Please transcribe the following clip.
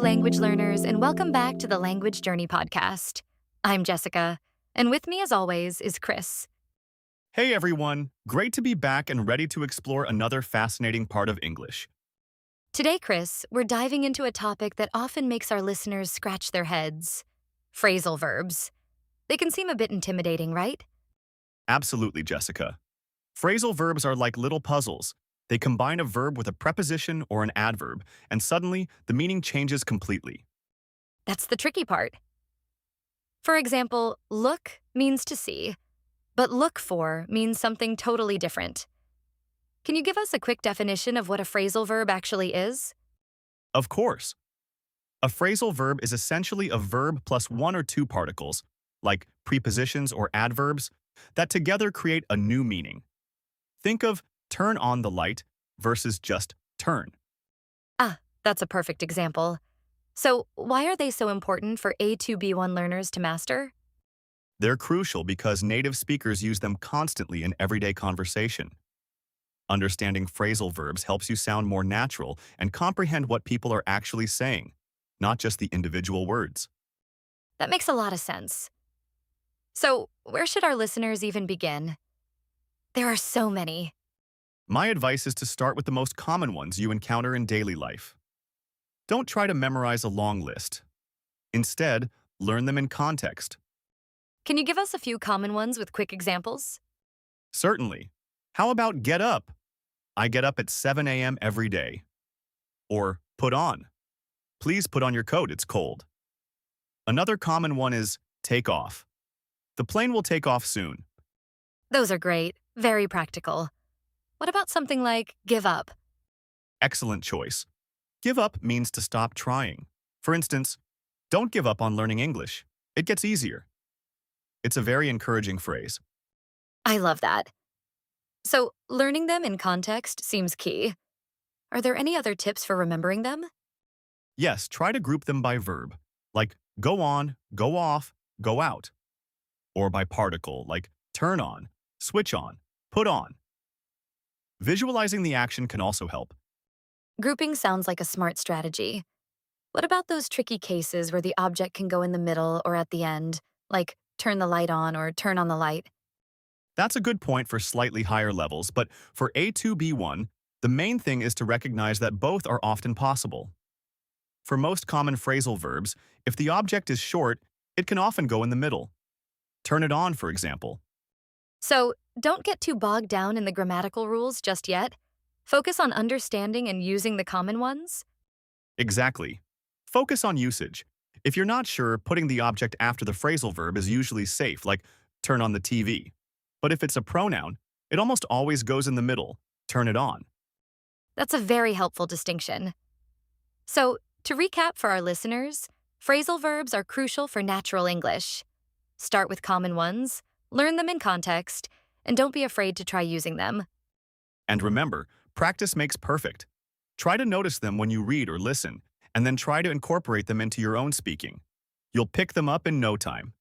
language learners, and welcome back to the Language Journey podcast. I'm Jessica, and with me, as always, is Chris. Hey everyone, great to be back and ready to explore another fascinating part of English. Today, Chris, we're diving into a topic that often makes our listeners scratch their heads: phrasal verbs. They can seem a bit intimidating, right? Absolutely, Jessica. Phrasal verbs are like little puzzles. They combine a verb with a preposition or an adverb, and suddenly the meaning changes completely. That's the tricky part. For example, look means to see, but look for means something totally different. Can you give us a quick definition of what a phrasal verb actually is? Of course. A phrasal verb is essentially a verb plus one or two particles, like prepositions or adverbs, that together create a new meaning. Think of turn on the light versus just turn. That's a perfect example. So, why are they so important for A2B1 learners to master? They're crucial because native speakers use them constantly in everyday conversation. Understanding phrasal verbs helps you sound more natural and comprehend what people are actually saying, not just the individual words. That makes a lot of sense. So, where should our listeners even begin? There are so many. My advice is to start with the most common ones you encounter in daily life. Don't try to memorize a long list. Instead, learn them in context. Can you give us a few common ones with quick examples? Certainly. How about get up? I get up at 7 a.m. every day. Or put on. Please put on your coat, it's cold. Another common one is take off. The plane will take off soon. Those are great, very practical. What about something like give up? Excellent choice. Give up means to stop trying. For instance, don't give up on learning English. It gets easier. It's a very encouraging phrase. I love that. So, learning them in context seems key. Are there any other tips for remembering them? Yes, try to group them by verb, like go on, go off, go out. Or by particle, like turn on, switch on, put on. Visualizing the action can also help. Grouping sounds like a smart strategy. What about those tricky cases where the object can go in the middle or at the end, like turn the light on or turn on the light? That's a good point for slightly higher levels, but for A2B1, the main thing is to recognize that both are often possible. For most common phrasal verbs, if the object is short, it can often go in the middle. Turn it on, for example. So, don't get too bogged down in the grammatical rules just yet. Focus on understanding and using the common ones. Exactly. Focus on usage. If you're not sure, putting the object after the phrasal verb is usually safe, like turn on the TV. But if it's a pronoun, it almost always goes in the middle, turn it on. That's a very helpful distinction. So, to recap for our listeners, phrasal verbs are crucial for natural English. Start with common ones, learn them in context, and don't be afraid to try using them. And remember, practice makes perfect. Try to notice them when you read or listen, and then try to incorporate them into your own speaking. You'll pick them up in no time.